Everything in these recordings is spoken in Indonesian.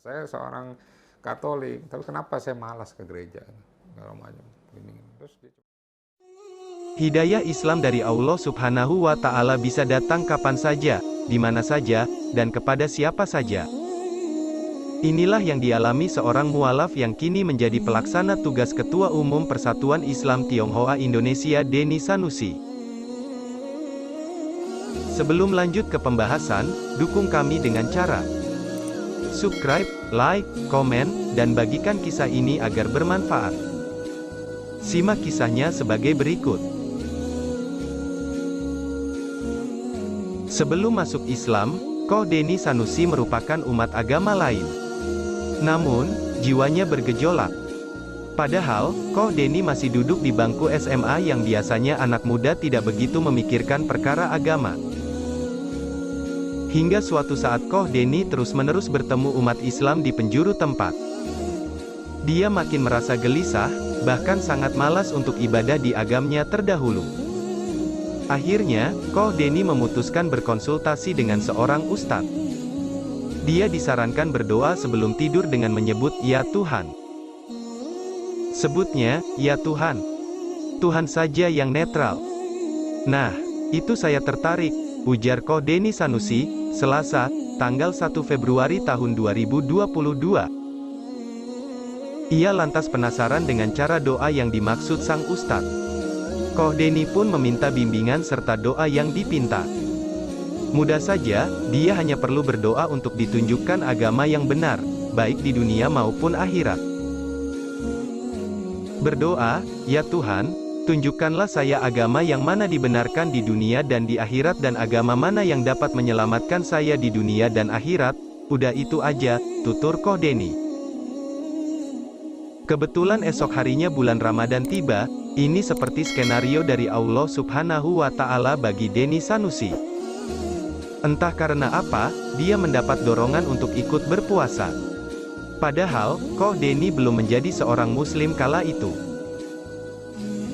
Saya seorang Katolik, tapi kenapa saya malas ke gereja? Kalau macam ini. Terus Hidayah Islam dari Allah Subhanahu wa Ta'ala bisa datang kapan saja, di mana saja, dan kepada siapa saja. Inilah yang dialami seorang mualaf yang kini menjadi pelaksana tugas Ketua Umum Persatuan Islam Tionghoa Indonesia Denny Sanusi. Sebelum lanjut ke pembahasan, dukung kami dengan cara subscribe, like, komen, dan bagikan kisah ini agar bermanfaat. Simak kisahnya sebagai berikut. Sebelum masuk Islam, Koh Denny Sanusi merupakan umat agama lain. Namun, jiwanya bergejolak. Padahal, Koh Denny masih duduk di bangku SMA yang biasanya anak muda tidak begitu memikirkan perkara agama. Hingga suatu saat Koh Denny terus-menerus bertemu umat Islam di penjuru tempat. Dia makin merasa gelisah, bahkan sangat malas untuk ibadah di agamanya terdahulu. Akhirnya, Koh Denny memutuskan berkonsultasi dengan seorang ustadz. Dia disarankan berdoa sebelum tidur dengan menyebut, "Ya Tuhan." Sebutnya, "Ya Tuhan." Tuhan saja yang netral. Nah, itu saya tertarik, ujar Koh Denny Sanusi, Selasa, tanggal 1 Februari tahun 2022. Ia lantas penasaran dengan cara doa yang dimaksud sang ustadz. Koh Denny pun meminta bimbingan serta doa yang dipinta. Mudah saja, dia hanya perlu berdoa untuk ditunjukkan agama yang benar, baik di dunia maupun akhirat. Berdoa, "Ya Tuhan, tunjukkanlah saya agama yang mana dibenarkan di dunia dan di akhirat dan agama mana yang dapat menyelamatkan saya di dunia dan akhirat." Udah itu aja, tutur Koh Denny. Kebetulan esok harinya bulan Ramadan tiba, ini seperti skenario dari Allah Subhanahu wa Ta'ala bagi Denny Sanusi. Entah karena apa, dia mendapat dorongan untuk ikut berpuasa. Padahal, Koh Denny belum menjadi seorang muslim kala itu.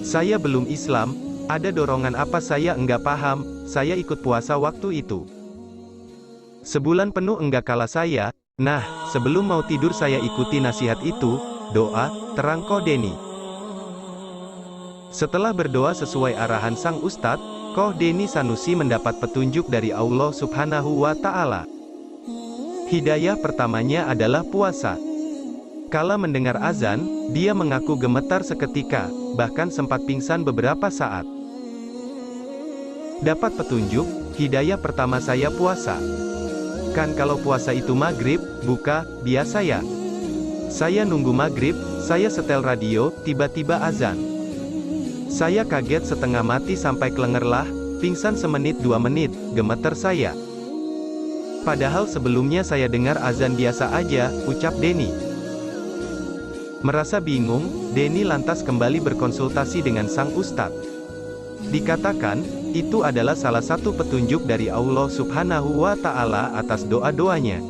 "Saya belum Islam, ada dorongan apa saya enggak paham, saya ikut puasa waktu itu. Sebulan penuh enggak kalah saya, nah, sebelum mau tidur saya ikuti nasihat itu, doa," terang Koh Denny. Setelah berdoa sesuai arahan sang ustadz, Koh Denny Sanusi mendapat petunjuk dari Allah Subhanahu wa Ta'ala. Hidayah pertamanya adalah puasa. Kala mendengar azan, dia mengaku gemetar seketika, bahkan sempat pingsan beberapa saat. Dapat petunjuk, hidayah pertama saya puasa. Kan kalau puasa itu maghrib, buka, biasa ya. Saya nunggu maghrib, saya setel radio, tiba-tiba azan. Saya kaget setengah mati sampai kelengerlah, pingsan semenit 2 menit, gemeter saya. Padahal sebelumnya saya dengar azan biasa aja, ucap Denny. Merasa bingung, Denny lantas kembali berkonsultasi dengan sang ustadz. Dikatakan, itu adalah salah satu petunjuk dari Allah Subhanahu wa Ta'ala atas doa-doanya.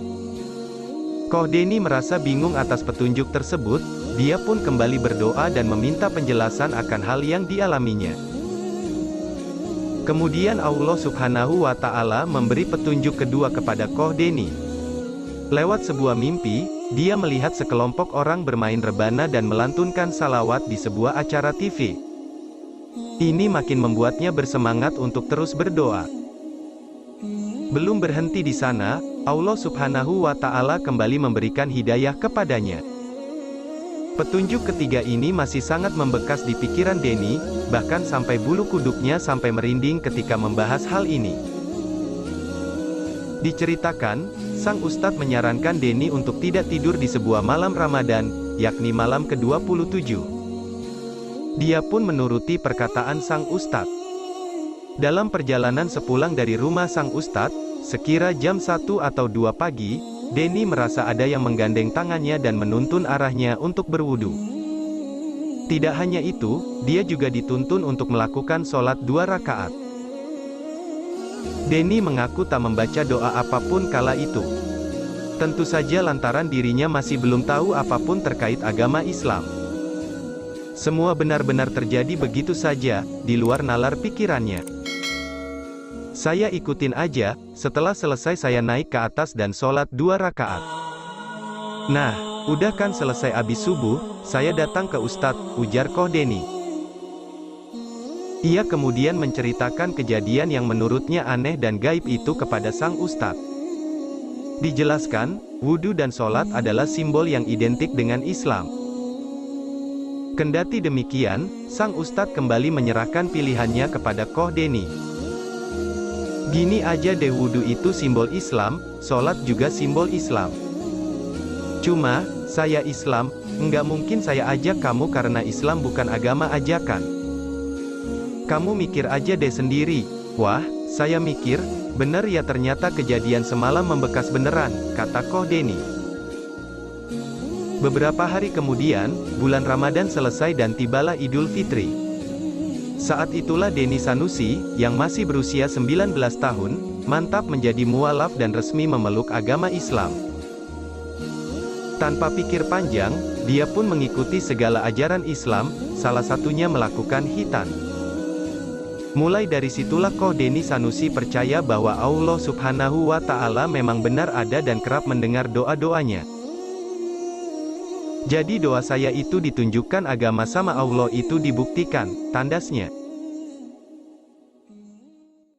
Koh Denny merasa bingung atas petunjuk tersebut, dia pun kembali berdoa dan meminta penjelasan akan hal yang dialaminya. Kemudian Allah Subhanahu wa Ta'ala memberi petunjuk kedua kepada Koh Denny. Lewat sebuah mimpi, dia melihat sekelompok orang bermain rebana dan melantunkan salawat di sebuah acara TV. Ini makin membuatnya bersemangat untuk terus berdoa. Belum berhenti di sana, Allah Subhanahu wa Ta'ala kembali memberikan hidayah kepadanya. Petunjuk ketiga ini masih sangat membekas di pikiran Denny, bahkan sampai bulu kuduknya sampai merinding ketika membahas hal ini. Diceritakan, sang ustadz menyarankan Denny untuk tidak tidur di sebuah malam Ramadan, yakni malam ke-27. Dia pun menuruti perkataan sang ustadz. Dalam perjalanan sepulang dari rumah sang ustadz, sekira jam 1 atau 2 pagi, Denny merasa ada yang menggandeng tangannya dan menuntun arahnya untuk berwudu. Tidak hanya itu, dia juga dituntun untuk melakukan sholat 2 rakaat. Denny mengaku tak membaca doa apapun kala itu. Tentu saja lantaran dirinya masih belum tahu apapun terkait agama Islam. Semua benar-benar terjadi begitu saja, di luar nalar pikirannya. "Saya ikutin aja," setelah selesai saya naik ke atas dan sholat 2 rakaat. Nah, udah kan selesai abis subuh, saya datang ke Ustadz, ujar Koh Deni. Ia kemudian menceritakan kejadian yang menurutnya aneh dan gaib itu kepada sang Ustadz. Dijelaskan, wudhu dan sholat adalah simbol yang identik dengan Islam. Kendati demikian, sang Ustadz kembali menyerahkan pilihannya kepada Koh Deni. Gini aja deh, wudhu itu simbol Islam, sholat juga simbol Islam. Cuma, saya Islam, nggak mungkin saya ajak kamu karena Islam bukan agama ajakan. Kamu mikir aja deh sendiri. Wah, saya mikir, bener ya, ternyata kejadian semalam membekas beneran, kata Koh Deni. Beberapa hari kemudian, bulan Ramadan selesai dan tibalah Idul Fitri. Saat itulah Deni Sanusi, yang masih berusia 19 tahun, mantap menjadi mualaf dan resmi memeluk agama Islam. Tanpa pikir panjang, dia pun mengikuti segala ajaran Islam, salah satunya melakukan khitan. Mulai dari situlah Koh Deni Sanusi percaya bahwa Allah Subhanahu wa Ta'ala memang benar ada dan kerap mendengar doa-doanya. Jadi doa saya itu ditunjukkan, agama sama Allah itu dibuktikan, tandasnya.